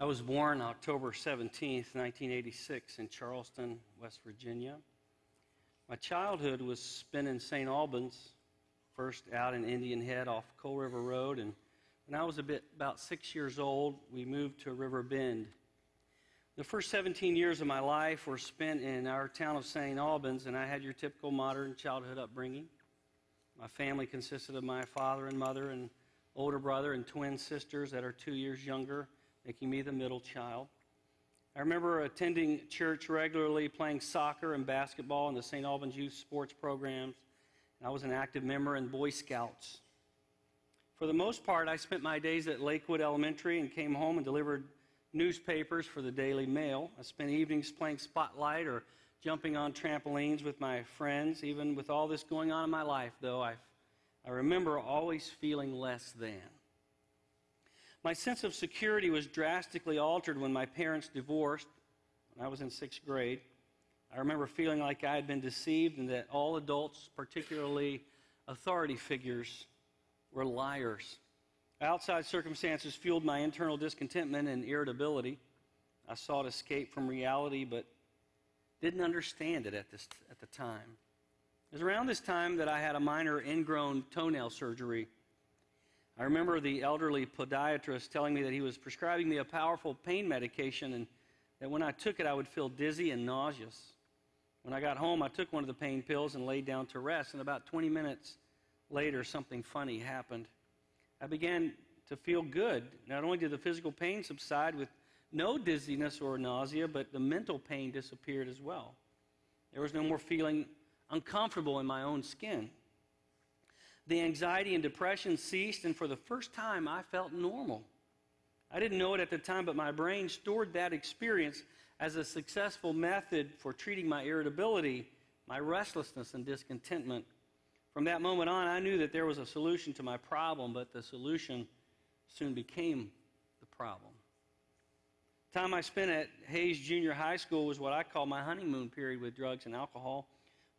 I was born October 17th, 1986 in Charleston, West Virginia. My childhood was spent in St. Albans, first out in Indian Head off Coal River Road, and when I was about 6 years old, we moved to River Bend. The first 17 years of my life were spent in our town of St. Albans, and I had your typical modern childhood upbringing. My family consisted of my father and mother and older brother and twin sisters that are 2 years younger, making me the middle child. I remember attending church regularly, playing soccer and basketball in the St. Albans youth sports programs, and I was an active member in Boy Scouts. For the most part, I spent my days at Lakewood Elementary and came home and delivered newspapers for the Daily Mail. I spent evenings playing Spotlight or jumping on trampolines with my friends. Even with all this going on in my life, though, I remember always feeling less than. My sense of security was drastically altered when my parents divorced when I was in 6th grade. I remember feeling like I had been deceived and that all adults, particularly authority figures, were liars. Outside circumstances fueled my internal discontentment and irritability. I sought escape from reality but didn't understand it at the time. It was around this time that I had a minor ingrown toenail surgery. I remember the elderly podiatrist telling me that he was prescribing me a powerful pain medication and that when I took it I would feel dizzy and nauseous. When I got home, I took one of the pain pills and laid down to rest, and about 20 minutes later something funny happened. I began to feel good. Not only did the physical pain subside with no dizziness or nausea, but the mental pain disappeared as well. There was no more feeling uncomfortable in my own skin. The anxiety and depression ceased, and for the first time, I felt normal. I didn't know it at the time, but my brain stored that experience as a successful method for treating my irritability, my restlessness, and discontentment. From that moment on, I knew that there was a solution to my problem, but the solution soon became the problem. The time I spent at Hayes Junior High School was what I call my honeymoon period with drugs and alcohol.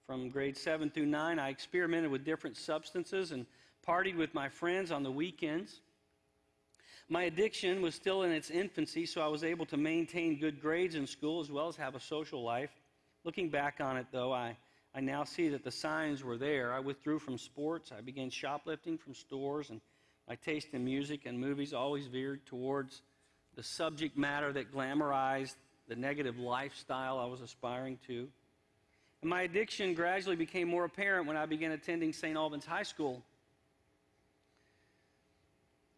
From grades 7 through 9, I experimented with different substances and partied with my friends on the weekends. My addiction was still in its infancy, so I was able to maintain good grades in school as well as have a social life. Looking back on it, though, I now see that the signs were there. I withdrew from sports. I began shoplifting from stores, and my taste in music and movies always veered towards the subject matter that glamorized the negative lifestyle I was aspiring to. And my addiction gradually became more apparent when I began attending St. Albans High School.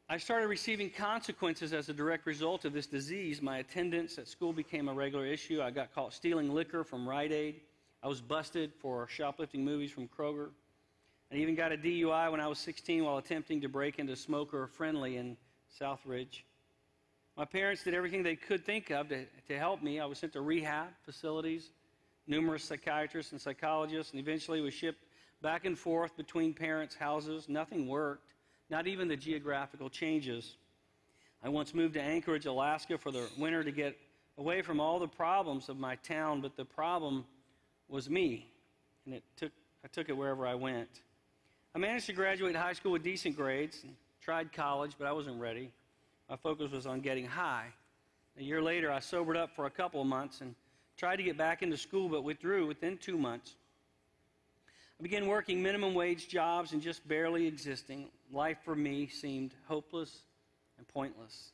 I started receiving consequences as a direct result of this disease. My attendance at school became a regular issue. I got caught stealing liquor from Rite Aid. I was busted for shoplifting movies from Kroger. I even got a DUI when I was 16 while attempting to break into Smoker Friendly in Southridge. My parents did everything they could think of to help me. I was sent to rehab facilities, numerous psychiatrists and psychologists, and eventually was shipped back and forth between parents' houses. Nothing worked, not even the geographical changes. I once moved to Anchorage, Alaska for the winter to get away from all the problems of my town, but the problem was me, and I took it wherever I went. I managed to graduate high school with decent grades and tried college, but I wasn't ready. My focus was on getting high. A year later, I sobered up for a couple of months and tried to get back into school, but withdrew within 2 months. I began working minimum wage jobs and just barely existing. Life for me seemed hopeless and pointless.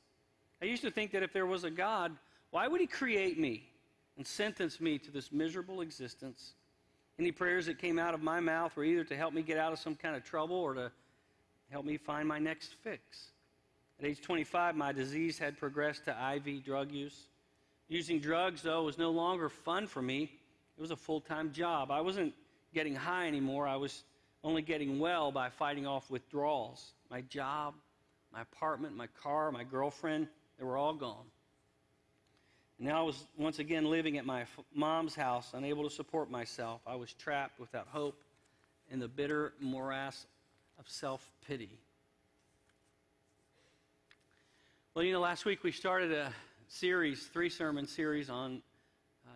I used to think that if there was a God, why would He create me and sentence me to this miserable existence? Any prayers that came out of my mouth were either to help me get out of some kind of trouble or to help me find my next fix. At age 25, my disease had progressed to IV drug use. Using drugs, though, was no longer fun for me. It was a full-time job. I wasn't getting high anymore. I was only getting well by fighting off withdrawals. My job, my apartment, my car, my girlfriend, they were all gone. And now I was once again living at my mom's house, unable to support myself. I was trapped without hope in the bitter morass of self-pity. Well, last week we started a series, 3-sermon series on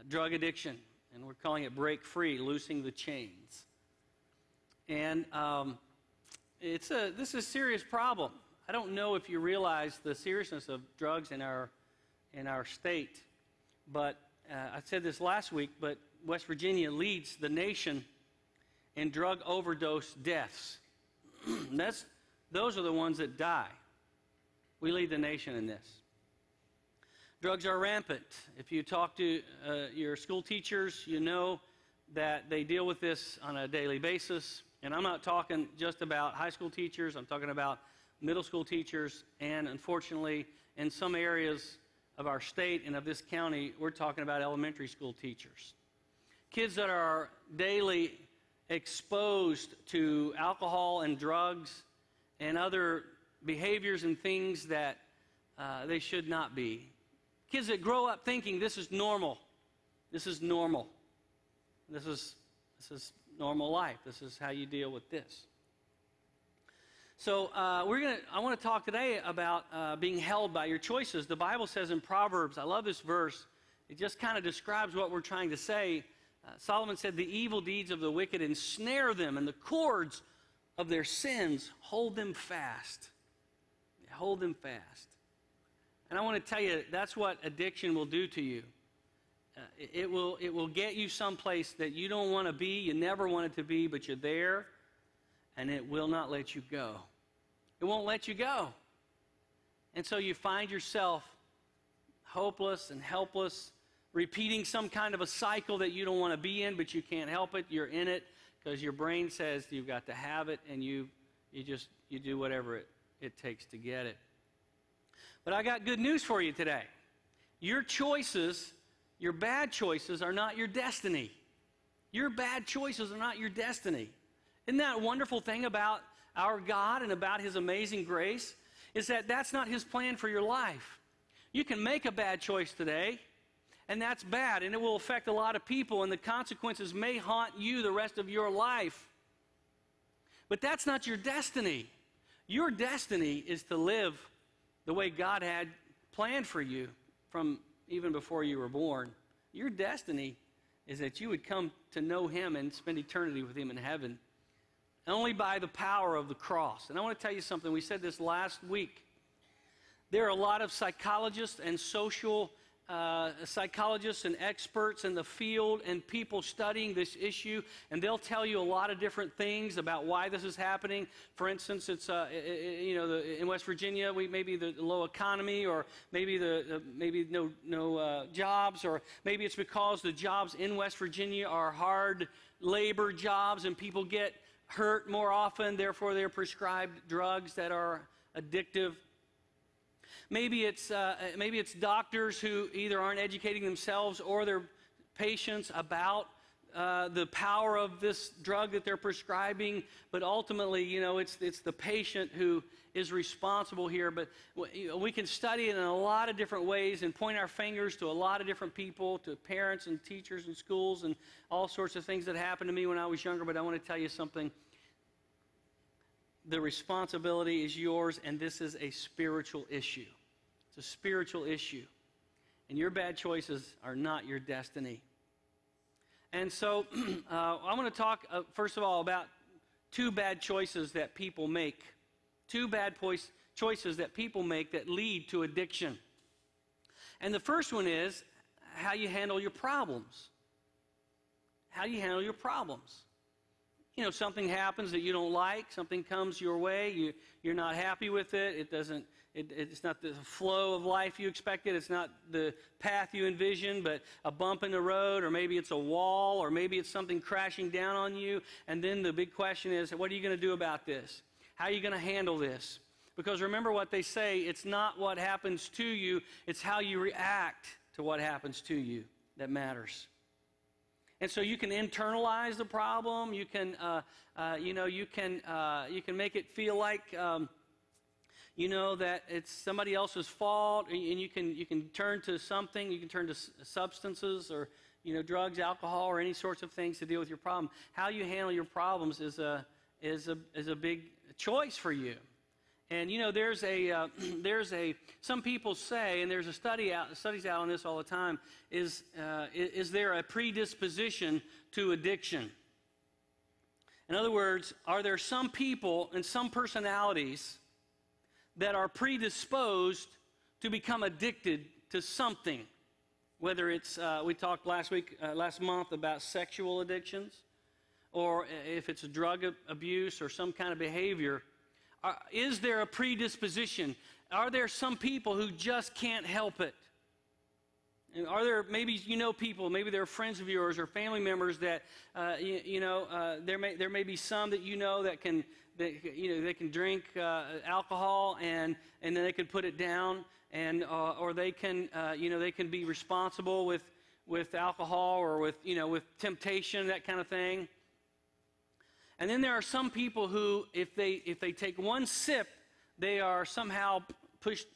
drug addiction, and we're calling it Break Free, Loosing the Chains. And this is a serious problem. I don't know if you realize the seriousness of drugs in our in our state. But I said this last week, but West Virginia leads the nation in drug overdose deaths. Those are the ones that die. We lead the nation in this. Drugs are rampant. If you talk to your school teachers, you know that they deal with this on a daily basis. And I'm not talking just about high school teachers. I'm talking about middle school teachers. And unfortunately, in some areas of our state and of this county, we're talking about elementary school teachers. Kids that are daily exposed to alcohol and drugs and other behaviors and things that they should not be. Kids that grow up thinking this is normal. This is normal. This is normal life. This is how you deal with this. So I want to talk today about being held by your choices. The Bible says in Proverbs, I love this verse. It just kind of describes what we're trying to say. Solomon said, the evil deeds of the wicked ensnare them, and the cords of their sins hold them fast. Hold them fast. And I want to tell you, that's what addiction will do to you. It will get you someplace that you don't want to be, you never wanted to be, but you're there, and it will not let you go. It won't let you go. And so you find yourself hopeless and helpless, repeating some kind of a cycle that you don't want to be in, but you can't help it. You're in it because your brain says you've got to have it, and you do whatever it takes to get it. But I got good news for you today. Your choices, your bad choices, are not your destiny. Your bad choices are not your destiny. Isn't that a wonderful thing about our God and about His amazing grace? Is that that's not His plan for your life. You can make a bad choice today, and that's bad, and it will affect a lot of people, and the consequences may haunt you the rest of your life. But that's not your destiny. Your destiny is to live the way God had planned for you from even before you were born. Your destiny is that you would come to know Him and spend eternity with Him in heaven, only by the power of the cross. And I want to tell you something. We said this last week. There are a lot of psychologists and social psychologists and experts in the field and people studying this issue, and they'll tell you a lot of different things about why this is happening. For instance, it's in West Virginia, maybe the low economy, or maybe no jobs, or maybe it's because the jobs in West Virginia are hard labor jobs and people get hurt more often, therefore they're prescribed drugs that are addictive. Maybe it's doctors who either aren't educating themselves or their patients about the power of this drug that they're prescribing. But ultimately, it's the patient who is responsible here. But we can study it in a lot of different ways and point our fingers to a lot of different people, to parents and teachers and schools and all sorts of things that happened to me when I was younger. But I want to tell you something. The responsibility is yours, and this is a spiritual issue. It's a spiritual issue. And your bad choices are not your destiny. And so I want to talk, first of all, about two bad choices that people make. Two bad choices that people make that lead to addiction. And the first one is how you handle your problems. How you handle your problems. Something happens that you don't like, something comes your way, you're not happy with it, it's not the flow of life you expected, it's not the path you envisioned, but a bump in the road, or maybe it's a wall, or maybe it's something crashing down on you, and then the big question is, what are you going to do about this? How are you going to handle this? Because remember what they say, it's not what happens to you, it's how you react to what happens to you that matters. And so you can internalize the problem. You can, you can make it feel like, that it's somebody else's fault, and you can turn to something. You can turn to substances, or drugs, alcohol, or any sorts of things to deal with your problem. How you handle your problems is a big choice for you. And some people say, and there's studies out on this all the time, is there a predisposition to addiction? In other words, are there some people and some personalities that are predisposed to become addicted to something. Whether it's, we talked last month about sexual addictions, or if it's a drug abuse or some kind of behavior. Is there a predisposition? Are there some people who just can't help it? And are there, maybe you know people, maybe they're friends of yours or family members that, there may be some that you know that can, they can drink alcohol and then they can put it down, and or they can, they can be responsible with alcohol or with temptation, that kind of thing. And then there are some people who, if they take one sip, they are somehow pushed,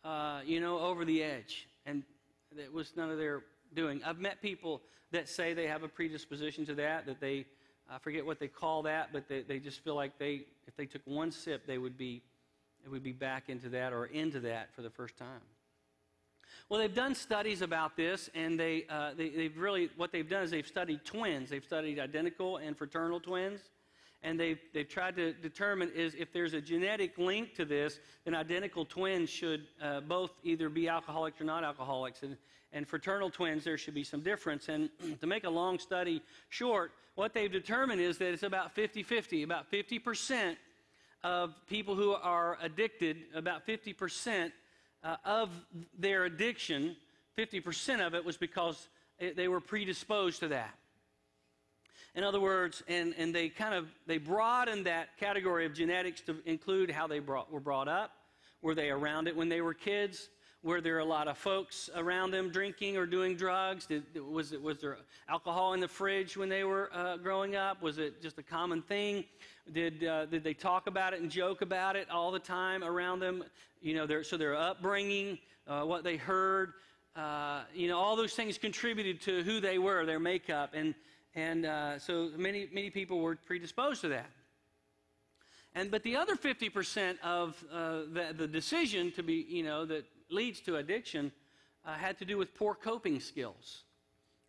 over the edge, and it was none of their doing. I've met people that say they have a predisposition to that they, I forget what they call that, but they just feel like if they took one sip, it would be back into that or into that for the first time. Well, they've done studies about this, and they've really, what they've done is they've studied twins. They've studied identical and fraternal twins. And they've tried to determine if there's a genetic link to this, then identical twins should both either be alcoholics or not alcoholics. And fraternal twins, there should be some difference. And to make a long study short, what they've determined is that it's about 50-50. About 50% of people who are addicted, about 50% of their addiction, 50% of it was because they were predisposed to that. In other words, and they broadened that category of genetics to include how they were brought up. Were they around it when they were kids? Were there a lot of folks around them drinking or doing drugs? Was there alcohol in the fridge when they were growing up? Was it just a common thing? Did they talk about it and joke about it all the time around them? Their upbringing, what they heard, all those things contributed to who they were, their makeup, and so many people were predisposed to that. But the other 50% of the decision to be, that leads to addiction had to do with poor coping skills.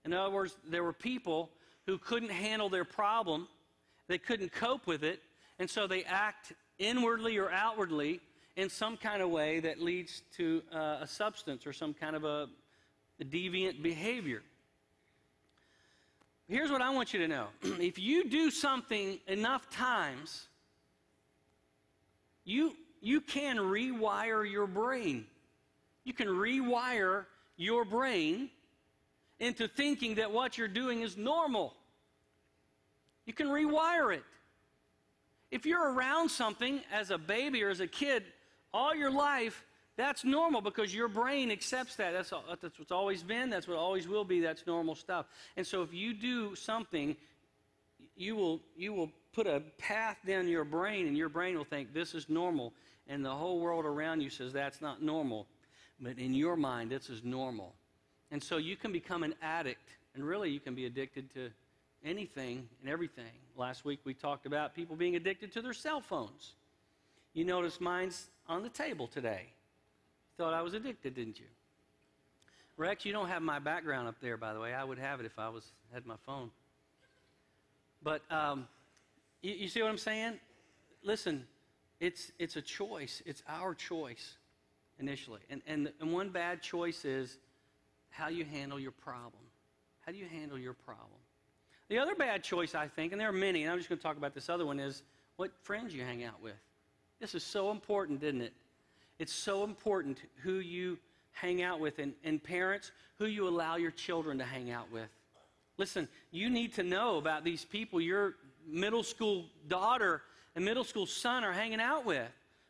In other words, there were people who couldn't handle their problem. They couldn't cope with it, and so they act inwardly or outwardly in some kind of way that leads to a substance or some kind of a deviant behavior. Here's what I want you to know. If you do something enough times, you can rewire your brain. You can rewire your brain into thinking that what you're doing is normal. You can rewire it. If you're around something as a baby or as a kid all your life, that's normal because your brain accepts that. That's what's always been. That's what always will be. That's normal stuff. And so if you do something, you will put a path down your brain, and your brain will think this is normal. And the whole world around you says that's not normal. But in your mind, this is normal. And so you can become an addict. And really, you can be addicted to anything and everything. Last week, we talked about people being addicted to their cell phones. You notice mine's on the table today. Thought I was addicted, didn't you? Rex, you don't have my background up there, by the way. I would have it if I had my phone. But you see what I'm saying? Listen, it's a choice. It's our choice initially. And one bad choice is how you handle your problem. How do you handle your problem? The other bad choice, I think, and there are many, and I'm just going to talk about this other one, is what friends you hang out with. This is so important, isn't it? It's so important who you hang out with, and parents, who you allow your children to hang out with. Listen, you need to know about these people your middle school daughter and middle school son are hanging out with.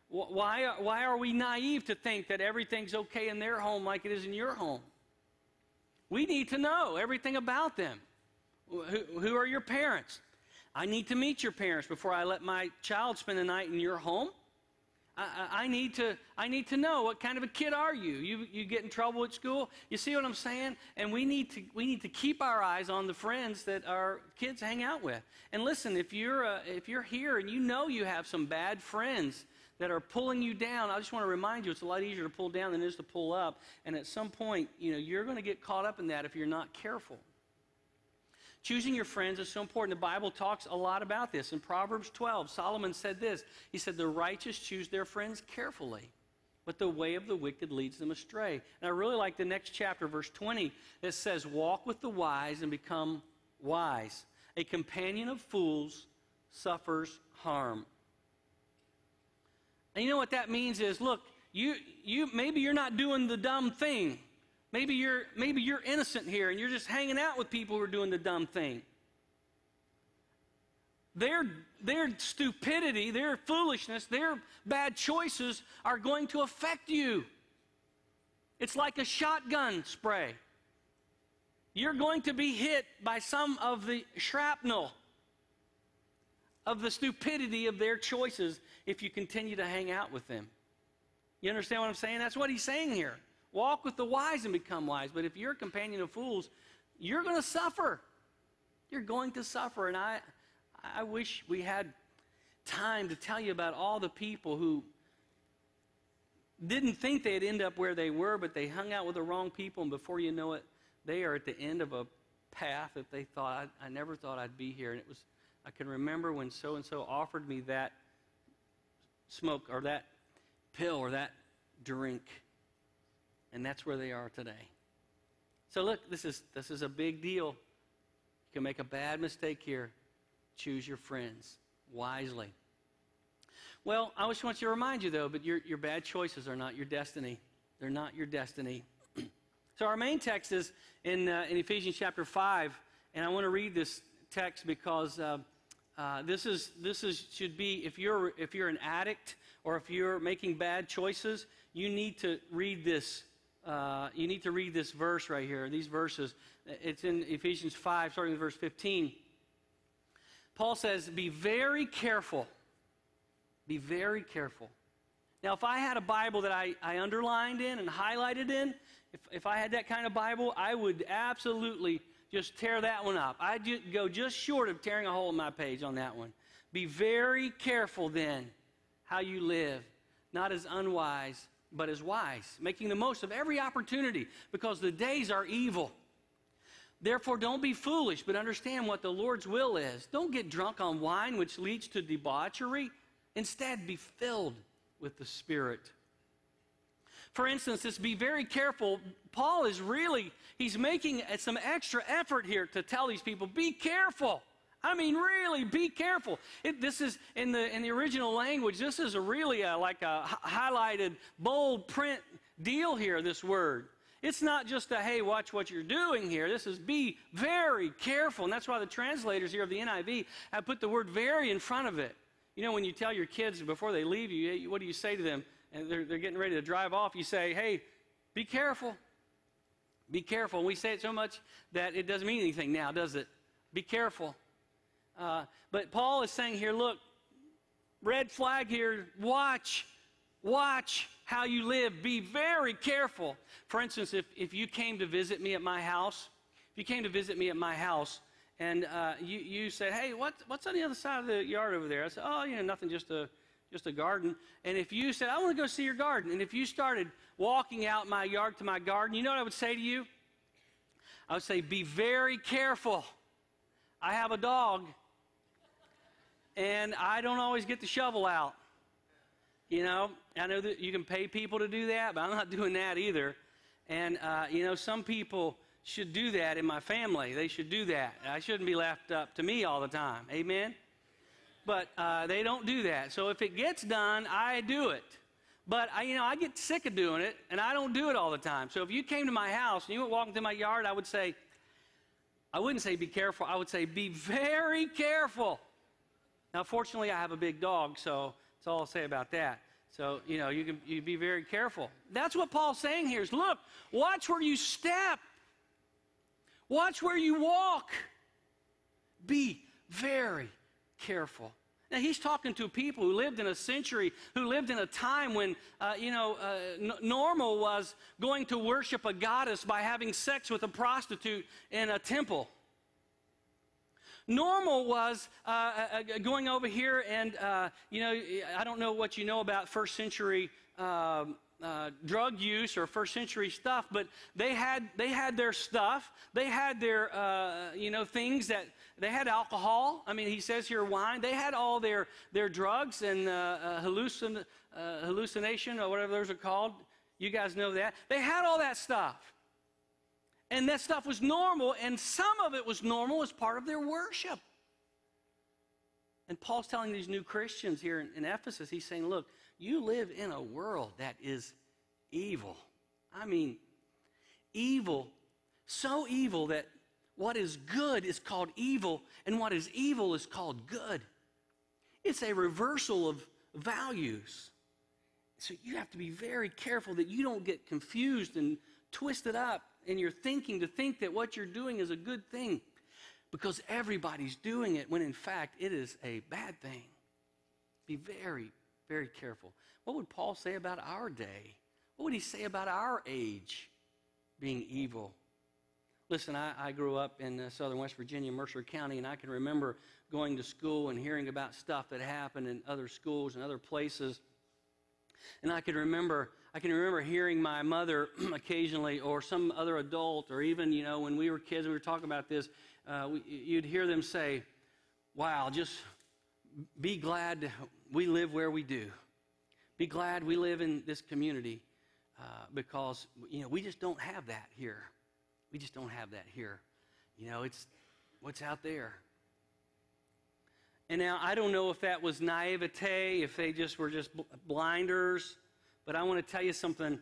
Why are we naive to think that everything's okay in their home like it is in your home? We need to know everything about them. Who are your parents? I need to meet your parents before I let my child spend the night in your home. I need to know what kind of a kid are you. You get in trouble at school. You see what I'm saying? And we need to keep our eyes on the friends that our kids hang out with. And listen, if you're here and you know you have some bad friends that are pulling you down, I just want to remind you, it's a lot easier to pull down than it is to pull up. And at some point, you're going to get caught up in that if you're not careful. Choosing your friends is so important. The Bible talks a lot about this. In Proverbs 12, Solomon said this. He said, the righteous choose their friends carefully, but the way of the wicked leads them astray. And I really like the next chapter, verse 20, that says, walk with the wise and become wise. A companion of fools suffers harm. And you know what that means is, look, maybe you're not doing the dumb thing. Maybe you're innocent here and you're just hanging out with people who are doing the dumb thing. Their stupidity, their foolishness, their bad choices are going to affect you. It's like a shotgun spray. You're going to be hit by some of the shrapnel of the stupidity of their choices if you continue to hang out with them. You understand what I'm saying? That's what he's saying here. Walk with the wise and become wise. But if you're a companion of fools, you're going to suffer. You're going to suffer. And I wish we had time to tell you about all the people who didn't think they'd end up where they were, but they hung out with the wrong people, and before you know it, they are at the end of a path that they thought, I never thought I'd be here. And I can remember when so-and-so offered me that smoke or that pill or that drink, and that's where they are today. So look, this is a big deal. You can make a bad mistake here. Choose your friends wisely. Well, I just want you to remind you, though, but your bad choices are not your destiny. They're not your destiny. So our main text is in Ephesians chapter 5, and I want to read this text because this should be, if you're an addict or if you're making bad choices, you need to read this. You need to read this verse right here. These verses. It's in Ephesians 5, starting with verse 15. Paul says, be very careful. Be very careful. Now, if I had a Bible that I underlined in and highlighted in, if I had that kind of Bible, I would absolutely just tear that one up. I'd go just short of tearing a hole in my page on that one. Be very careful then how you live, not as unwise, but as wise, making the most of every opportunity because the days are evil. Therefore, don't be foolish, but understand what the Lord's will is. Don't get drunk on wine, which leads to debauchery. Instead, be filled with the Spirit. For instance, this be very careful. Paul is he's making some extra effort here to tell these people, be careful. I mean, really, be careful. This is, in the original language, this is like a highlighted, bold print deal here, this word. It's not just a, hey, watch what you're doing here. This is be very careful. And that's why the translators here of the NIV have put the word very in front of it. You know, when you tell your kids before they leave you, what do you say to them? And they're getting ready to drive off. You say, hey, be careful. Be careful. And we say it so much that it doesn't mean anything now, does it? Be careful. But Paul is saying here, look, red flag here, watch how you live. Be very careful. For instance, if you came to visit me at my house, and you said, hey, what's on the other side of the yard over there? I said, oh, nothing, just a garden. And if you said, I want to go see your garden, and if you started walking out my yard to my garden, you know what I would say to you? I would say, be very careful. I have a dog, and I don't always get the shovel out. I know that you can pay people to do that, but I'm not doing that either. And, some people should do that in my family. They should do that. I shouldn't be left up to me all the time. Amen? But they don't do that. So if it gets done, I do it. But, I get sick of doing it, and I don't do it all the time. So if you came to my house and you went walking through my yard, I wouldn't say be careful. I would say be very careful. Now, fortunately, I have a big dog, so that's all I'll say about that. So, you be very careful. That's what Paul's saying here is, look, watch where you step. Watch where you walk. Be very careful. Now, he's talking to people who lived in a century, who lived in a time when, normal was going to worship a goddess by having sex with a prostitute in a temple. Normal was going over here and, I don't know what you know about first century drug use or first century stuff, but they had their stuff. They had their things that they had alcohol. I mean, he says here wine. They had all their drugs and hallucination or whatever those are called. You guys know that. They had all that stuff. And that stuff was normal, and some of it was normal as part of their worship. And Paul's telling these new Christians here in Ephesus, he's saying, look, you live in a world that is evil. I mean, evil, so evil that what is good is called evil, and what is evil is called good. It's a reversal of values. So you have to be very careful that you don't get confused and twisted up in your thinking to think that what you're doing is a good thing, because everybody's doing it when in fact it is a bad thing. Be very, very careful. What would Paul say about our day? What would he say about our age being evil? Listen, I grew up in southern West Virginia, Mercer County, and I can remember going to school and hearing about stuff that happened in other schools and other places. And I can remember hearing my mother occasionally, or some other adult, or even, when we were kids, we were talking about this, you'd hear them say, wow, just be glad we live where we do. Be glad we live in this community because, we just don't have that here. We just don't have that here. It's what's out there. And now, I don't know if that was naivete, if they were just blinders, but I want to tell you something.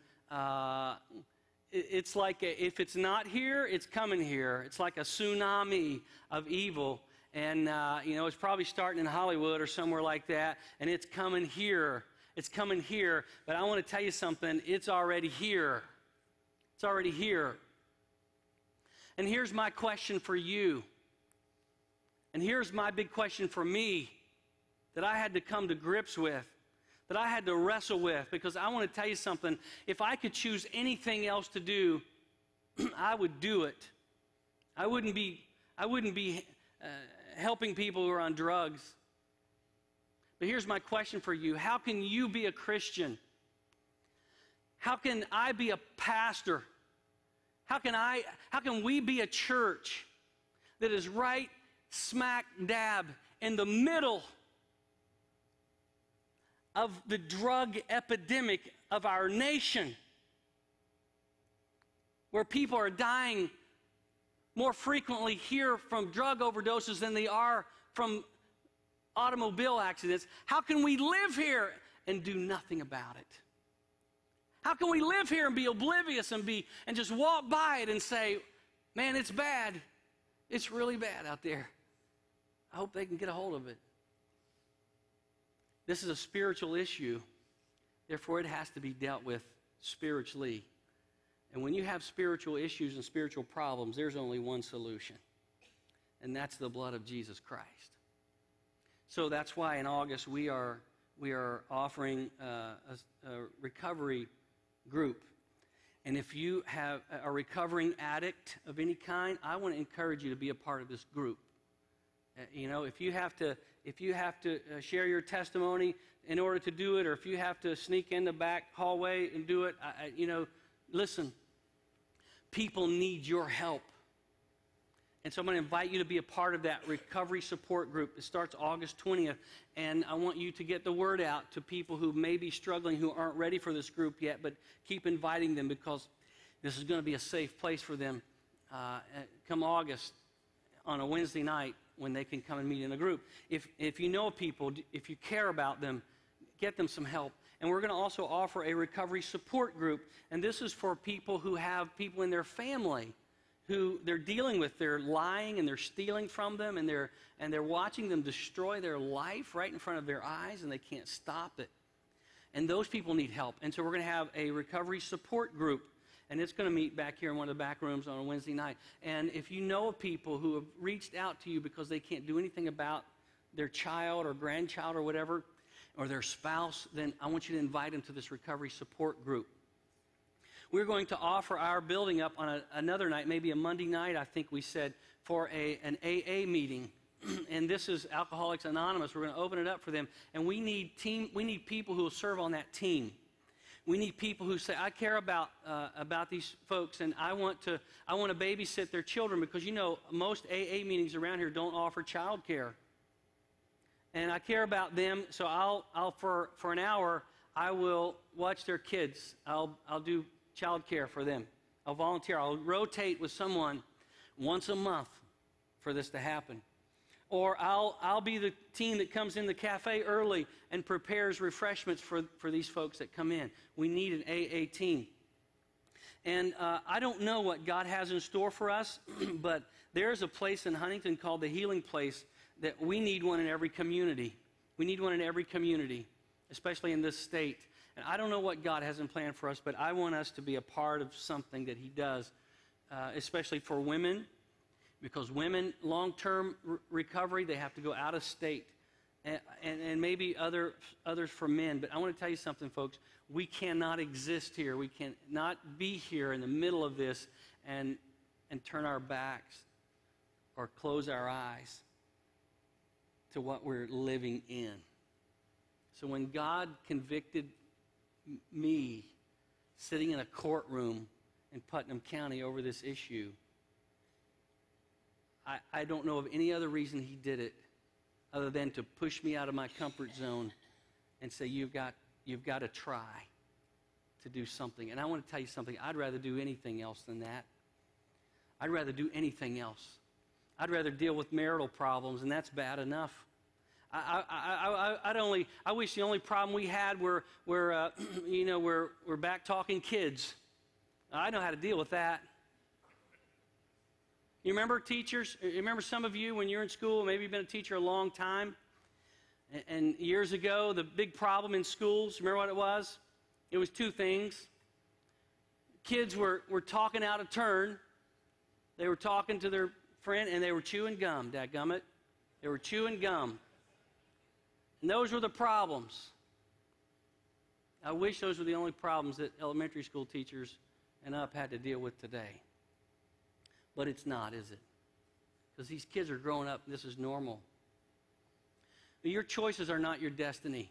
It's like if it's not here, it's coming here. It's like a tsunami of evil. And, it's probably starting in Hollywood or somewhere like that, and it's coming here. It's coming here. But I want to tell you something. It's already here. It's already here. And here's my question for you. And here's my big question for me that I had to come to grips with, that I had to wrestle with, because I want to tell you something. If I could choose anything else to do, I would do it. I wouldn't be helping people who are on drugs. But here's my question for you. How can you be a Christian? How can I be a pastor? How can we be a church that is right smack dab in the middle of the drug epidemic of our nation, where people are dying more frequently here from drug overdoses than they are from automobile accidents? How can we live here and do nothing about it? How can we live here and be oblivious and just walk by it and say, man, it's bad. It's really bad out there. I hope they can get a hold of it. This is a spiritual issue. Therefore, it has to be dealt with spiritually. And when you have spiritual issues and spiritual problems, there's only one solution, and that's the blood of Jesus Christ. So that's why in August we are offering a recovery group. And if you have a recovering addict of any kind, I want to encourage you to be a part of this group. If you have to share your testimony in order to do it, or if you have to sneak in the back hallway and do it, listen, people need your help. And so I'm going to invite you to be a part of that recovery support group. It starts August 20th, and I want you to get the word out to people who may be struggling, who aren't ready for this group yet, but keep inviting them, because this is going to be a safe place for them come August on a Wednesday night when they can come and meet in a group. If you know people, if you care about them, get them some help. And we're going to also offer a recovery support group, and this is for people who have people in their family who they're dealing with. They're lying and they're stealing from them, and they're watching them destroy their life right in front of their eyes, and they can't stop it. And those people need help. And so we're going to have a recovery support group, and it's going to meet back here in one of the back rooms on a Wednesday night. And if you know of people who have reached out to you because they can't do anything about their child or grandchild or whatever, or their spouse, then I want you to invite them to this recovery support group. We're going to offer our building up on another night, maybe a Monday night, I think we said, for an AA meeting. And this is Alcoholics Anonymous. We're going to open it up for them. And we need people who will serve on that team. We need people who say, I care about these folks, and I want to babysit their children, because, you know, most AA meetings around here don't offer child care. And I care about them, so I'll for an hour, I will watch their kids. I'll do child care for them. I'll volunteer. I'll rotate with someone once a month for this to happen. Or I'll be the team that comes in the cafe early and prepares refreshments for these folks that come in. We need an AA team. And I don't know what God has in store for us, but there's a place in Huntington called the Healing Place that we need one in every community. We need one in every community, especially in this state. And I don't know what God has in plan for us, but I want us to be a part of something that He does, especially for women. Because women, long-term recovery, they have to go out of state. And maybe others for men. But I want to tell you something, folks. We cannot exist here. We cannot be here in the middle of this and turn our backs or close our eyes to what we're living in. So when God convicted me sitting in a courtroom in Putnam County over this issue, I don't know of any other reason He did it other than to push me out of my comfort zone and say, you've got to try to do something. And I want to tell you something. I'd rather do anything else than that. I'd rather do anything else. I'd rather deal with marital problems, and that's bad enough. I wish the only problem we had were back talking kids. I know how to deal with that. You remember teachers? You remember some of you when you're in school, maybe you've been a teacher a long time, and years ago, the big problem in schools, remember what it was? It was two things. Kids were talking out of turn. They were talking to their friend, and they were chewing gum, dadgummit. They were chewing gum. And those were the problems. I wish those were the only problems that elementary school teachers and up had to deal with today. But it's not, is it? Because these kids are growing up, and this is normal. Your choices are not your destiny.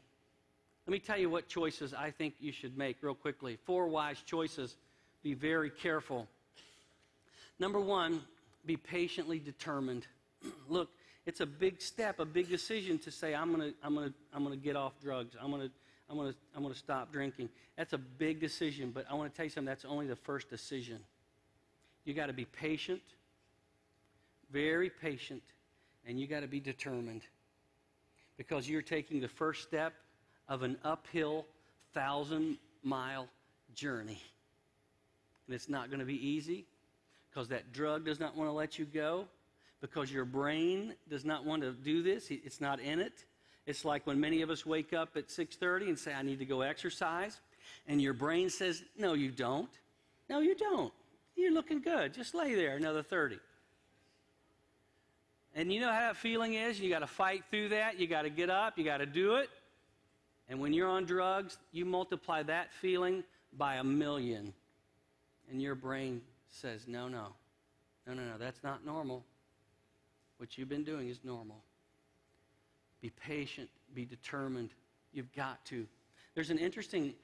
Let me tell you what choices I think you should make real quickly. 4 wise choices. Be very careful. Number 1, be patiently determined. Look, it's a big step, a big decision to say, I'm gonna get off drugs. I'm gonna stop drinking. That's a big decision, but I want to tell you something. That's only the first decision. You got to be patient, very patient, and you got to be determined, because you're taking the first step of an uphill 1,000-mile journey. And it's not going to be easy, because that drug does not want to let you go, because your brain does not want to do this. It's not in it. It's like when many of us wake up at 6:30 and say, I need to go exercise, and your brain says, no, you don't. No, you don't. You're looking good. Just lay there another 30. And you know how that feeling is? You got to fight through that. You got to get up. You got to do it. And when you're on drugs, you multiply that feeling by 1,000,000. And your brain says, no, that's not normal. What you've been doing is normal. Be patient. Be determined. You've got to. There's an interesting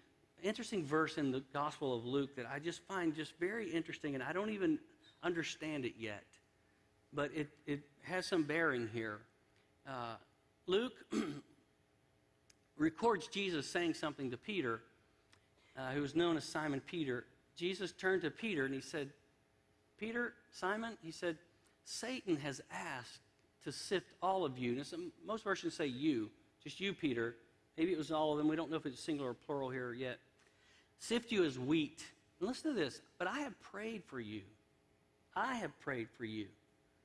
verse in the Gospel of Luke that I just find just very interesting, and I don't even understand it yet. But it has some bearing here. Luke records Jesus saying something to Peter, who was known as Simon Peter. Jesus turned to Peter and he said, Peter, Simon, he said, Satan has asked to sift all of you. Now, most versions say you, just you, Peter. Maybe it was all of them. We don't know if it's singular or plural here yet. Sift you as wheat. And listen to this. But I have prayed for you. I have prayed for you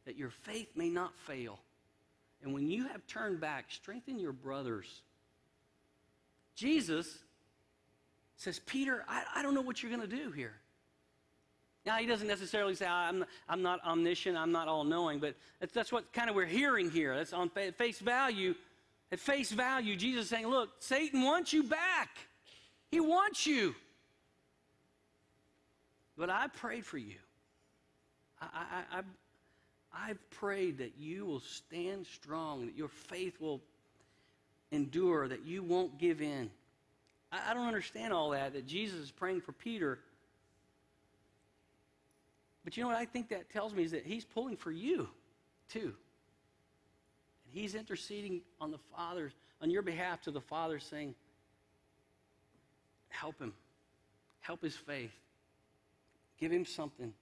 that your faith may not fail. And when you have turned back, strengthen your brothers. Jesus says, Peter, I don't know what you're going to do here. Now, he doesn't necessarily say, I'm not omniscient, I'm not all-knowing, but that's what kind of we're hearing here. That's on face value. At face value, Jesus is saying, look, Satan wants you back. He wants you. But I prayed for you. I've prayed that you will stand strong, that your faith will endure, that you won't give in. I don't understand all that Jesus is praying for Peter. But you know what I think that tells me is that he's pulling for you, too. And he's interceding on your behalf to the Father, saying, help him. Help his faith. Give him something.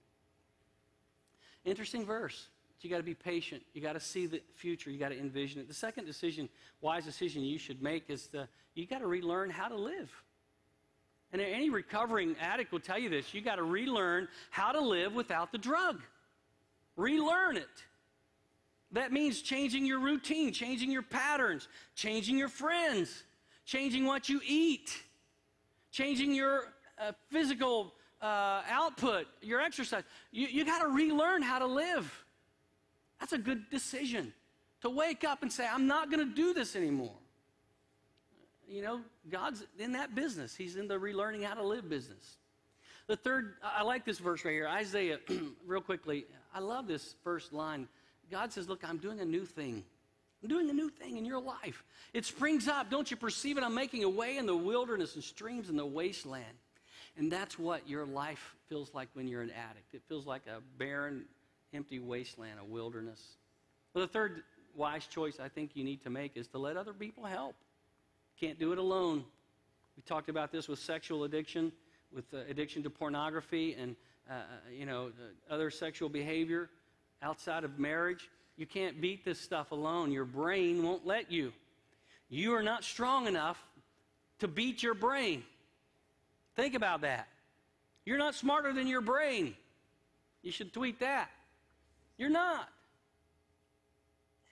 Interesting verse. But you got to be patient. You got to see the future. You got to envision it. The second wise decision you should make is you got to relearn how to live. And any recovering addict will tell you this. You got to relearn how to live without the drug. Relearn it. That means changing your routine, changing your patterns, changing your friends, changing what you eat, changing your physical output, your exercise. You got to relearn how to live. That's a good decision, to wake up and say, I'm not going to do this anymore. You know, God's in that business. He's in the relearning how to live business. The third, I like this verse right here. Isaiah, real quickly, I love this first line. God says, look, I'm doing a new thing. I'm doing a new thing in your life. It springs up. Don't you perceive it? I'm making a way in the wilderness and streams in the wasteland. And that's what your life feels like when you're an addict. It feels like a barren, empty wasteland, a wilderness. Well, the third wise choice I think you need to make is to let other people help. Can't do it alone. We talked about this with sexual addiction, with addiction to pornography and other sexual behavior outside of marriage. You can't beat this stuff alone. Your brain won't let you. You are not strong enough to beat your brain. Think about that. You're not smarter than your brain. You should tweet that. You're not.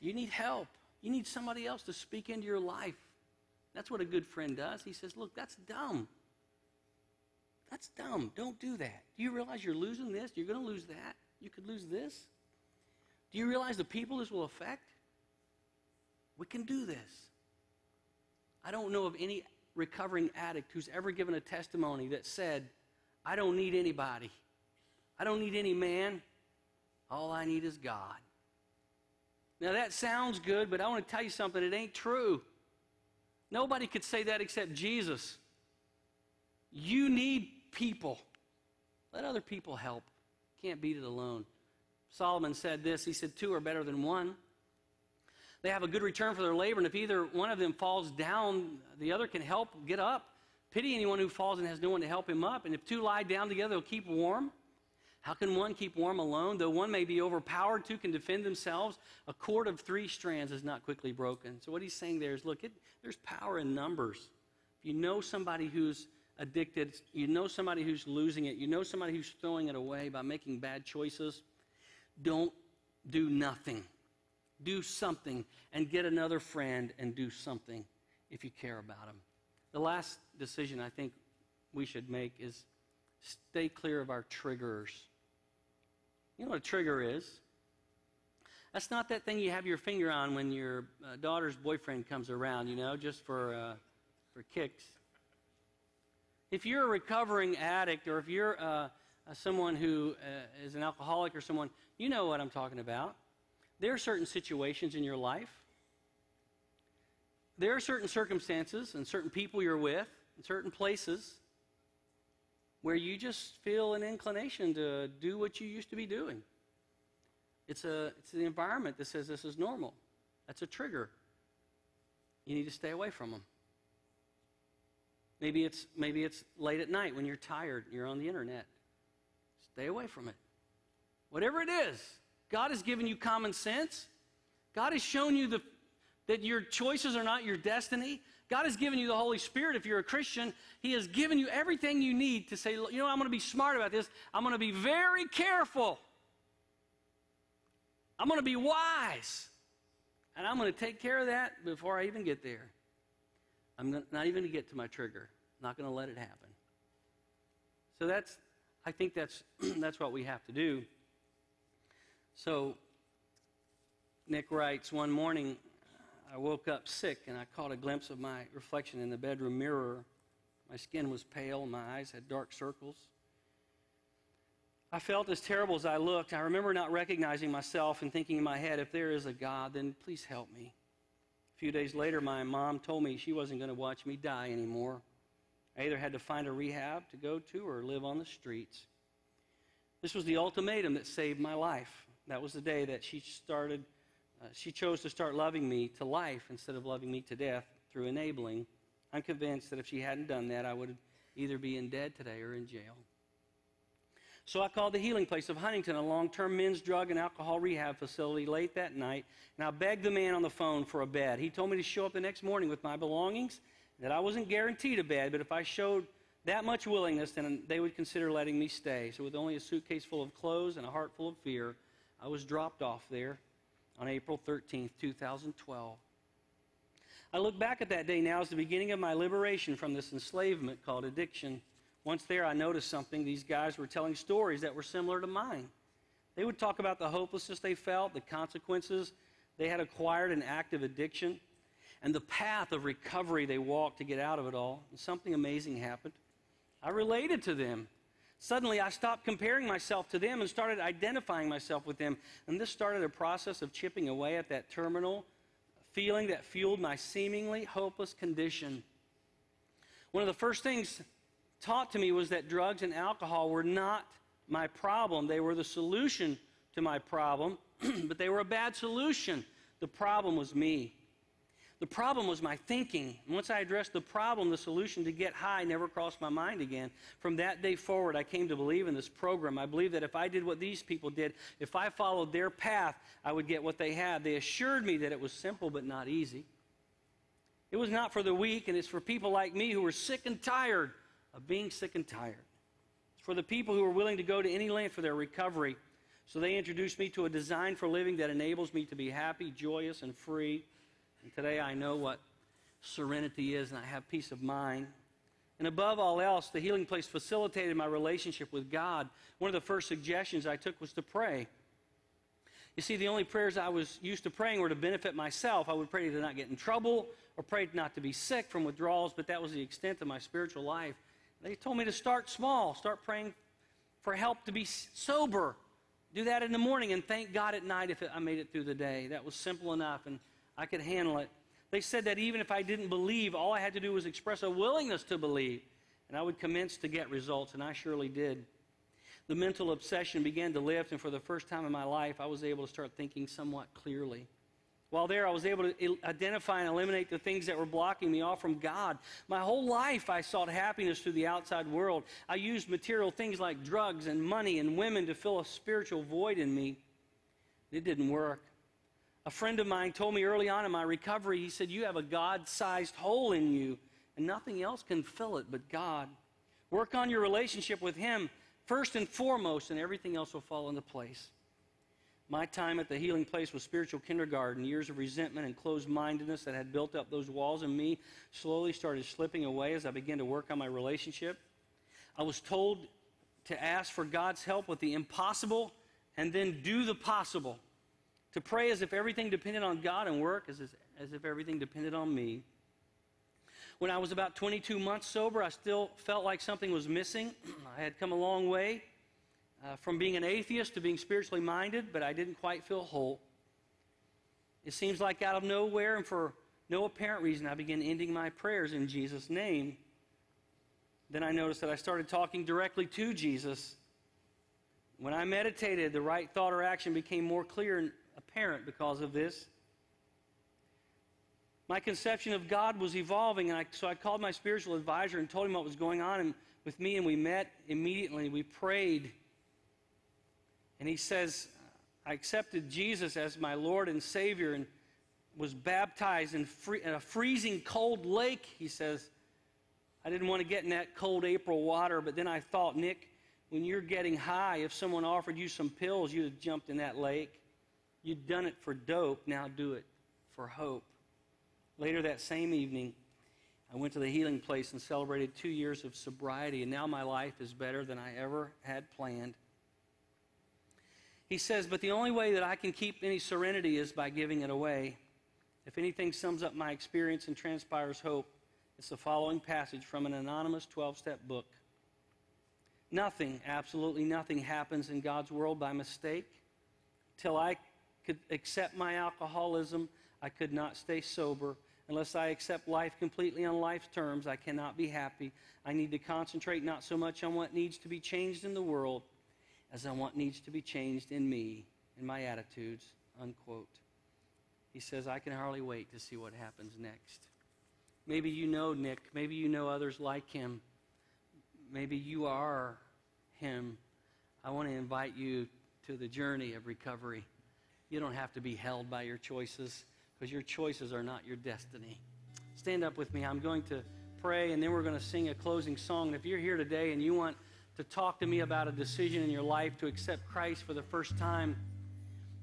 You need help. You need somebody else to speak into your life. That's what a good friend does. He says, look, that's dumb. That's dumb. Don't do that. Do you realize you're losing this? You're going to lose that. You could lose this. Do you realize the people this will affect? We can do this. I don't know of any recovering addict who's ever given a testimony that said, I don't need anybody. I don't need any man. All I need is God. Now that sounds good, but I want to tell you something. It ain't true. Nobody could say that except Jesus. You need people. Let other people help. Can't beat it alone. Solomon said this. He said, two are better than one. They have a good return for their labor, and if either one of them falls down, the other can help get up. Pity anyone who falls and has no one to help him up. And if two lie down together, they'll keep warm. How can one keep warm alone? Though one may be overpowered, two can defend themselves. A cord of 3 strands is not quickly broken. So what he's saying there is, look, there's power in numbers. If you know somebody who's addicted, you know somebody who's losing it, you know somebody who's throwing it away by making bad choices, don't do nothing. Do something and get another friend and do something if you care about them. The last decision I think we should make is stay clear of our triggers. You know what a trigger is? That's not that thing you have your finger on when your daughter's boyfriend comes around, just for kicks. If you're a recovering addict or if you're someone who is an alcoholic or someone, you know what I'm talking about. There are certain situations in your life. There are certain circumstances and certain people you're with and certain places where you just feel an inclination to do what you used to be doing. It's the environment that says this is normal. That's a trigger. You need to stay away from them. Maybe it's late at night when you're tired, you're on the internet. Stay away from it. Whatever it is, God has given you common sense. God has shown you that your choices are not your destiny. God has given you the Holy Spirit if you're a Christian. He has given you everything you need to say, I'm going to be smart about this. I'm going to be very careful. I'm going to be wise. And I'm going to take care of that before I even get there. I'm not even going to get to my trigger. I'm not going to let it happen. So I think that's what we have to do. So Nick writes, one morning I woke up sick and I caught a glimpse of my reflection in the bedroom mirror. My skin was pale, my eyes had dark circles. I felt as terrible as I looked. I remember not recognizing myself and thinking in my head, if there is a God, then please help me. A few days later, my mom told me she wasn't going to watch me die anymore. I either had to find a rehab to go to or live on the streets. This was the ultimatum that saved my life. That was the day that she chose to start loving me to life instead of loving me to death through enabling. I'm convinced that if she hadn't done that, I would either be in dead today or in jail. So I called the Healing Place of Huntington, a long-term men's drug and alcohol rehab facility, late that night, and I begged the man on the phone for a bed. He told me to show up the next morning with my belongings, that I wasn't guaranteed a bed, but if I showed that much willingness, then they would consider letting me stay. So with only a suitcase full of clothes and a heart full of fear, I was dropped off there on April 13th, 2012. I look back at that day now as the beginning of my liberation from this enslavement called addiction. Once there, I noticed something. These guys were telling stories that were similar to mine. They would talk about the hopelessness they felt, the consequences they had acquired in active addiction, and the path of recovery they walked to get out of it all. And something amazing happened. I related to them. Suddenly, I stopped comparing myself to them and started identifying myself with them. And this started a process of chipping away at that terminal feeling that fueled my seemingly hopeless condition. One of the first things taught to me was that drugs and alcohol were not my problem. They were the solution to my problem, but they were a bad solution. The problem was me. The problem was my thinking. And once I addressed the problem, the solution to get high never crossed my mind again. From that day forward, I came to believe in this program. I believed that if I did what these people did, if I followed their path, I would get what they had. They assured me that it was simple but not easy. It was not for the weak, and it's for people like me who were sick and tired of being sick and tired. It's for the people who are willing to go to any length for their recovery. So they introduced me to a design for living that enables me to be happy, joyous, and free. And today I know what serenity is, and I have peace of mind. And above all else, the Healing Place facilitated my relationship with God. One of the first suggestions I took was to pray. You see, the only prayers I was used to praying were to benefit myself. I would pray to not get in trouble or pray not to be sick from withdrawals, but that was the extent of my spiritual life. They told me to start small, start praying for help to be sober. Do that in the morning and thank God at night if I made it through the day. That was simple enough, and I could handle it. They said that even if I didn't believe, all I had to do was express a willingness to believe, and I would commence to get results, and I surely did. The mental obsession began to lift, and for the first time in my life, I was able to start thinking somewhat clearly. While there, I was able to identify and eliminate the things that were blocking me off from God. My whole life, I sought happiness through the outside world. I used material things like drugs and money and women to fill a spiritual void in me. It didn't work. A friend of mine told me early on in my recovery, he said, "You have a God-sized hole in you, and nothing else can fill it but God. Work on your relationship with Him first and foremost, and everything else will fall into place." My time at the Healing Place was spiritual kindergarten. Years of resentment and closed-mindedness that had built up those walls in me slowly started slipping away as I began to work on my relationship. I was told to ask for God's help with the impossible and then do the possible. To pray as if everything depended on God and work as if everything depended on me. When I was about 22 months sober, I still felt like something was missing. I had come a long way from being an atheist to being spiritually minded, but I didn't quite feel whole. It seems like out of nowhere and for no apparent reason, I began ending my prayers in Jesus' name. Then I noticed that I started talking directly to Jesus. When I meditated, the right thought or action became more clear and apparent because of this. My conception of God was evolving, and so I called my spiritual advisor and told him what was going on with me, and we met immediately. We prayed. And he says, I accepted Jesus as my Lord and Savior and was baptized in a freezing cold lake. He says, I didn't want to get in that cold April water, but then I thought, Nick, when you're getting high, if someone offered you some pills, you'd have jumped in that lake. You'd done it for dope, now do it for hope. Later that same evening, I went to the Healing Place and celebrated 2 years of sobriety, and now my life is better than I ever had planned. He says, but the only way that I can keep any serenity is by giving it away. If anything sums up my experience and transpires hope, it's the following passage from an anonymous 12-step book. Nothing, absolutely nothing happens in God's world by mistake. Till I could accept my alcoholism, I could not stay sober. Unless I accept life completely on life's terms, I cannot be happy. I need to concentrate not so much on what needs to be changed in the world as on what needs to be changed in me, in my attitudes, unquote. He says, I can hardly wait to see what happens next. Maybe you know Nick. Maybe you know others like him. Maybe you are him. I want to invite you to the journey of recovery. You don't have to be held by your choices, because your choices are not your destiny. Stand up with me. I'm going to pray, and then we're going to sing a closing song. And if you're here today and you want to talk to me about a decision in your life to accept Christ for the first time,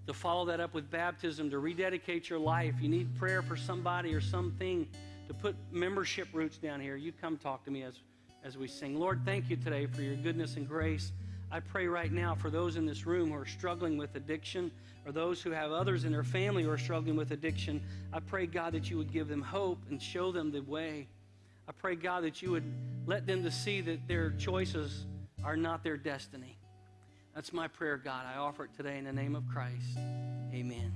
to follow that up with baptism, to rededicate your life, you need prayer for somebody or something, to put membership roots down here, you come talk to me as we sing. Lord, thank you today for your goodness and grace. I pray right now for those in this room who are struggling with addiction, or those who have others in their family who are struggling with addiction. I pray, God, that you would give them hope and show them the way. I pray, God, that you would let them to see that their choices are not their destiny. That's my prayer, God. I offer it today in the name of Christ. Amen.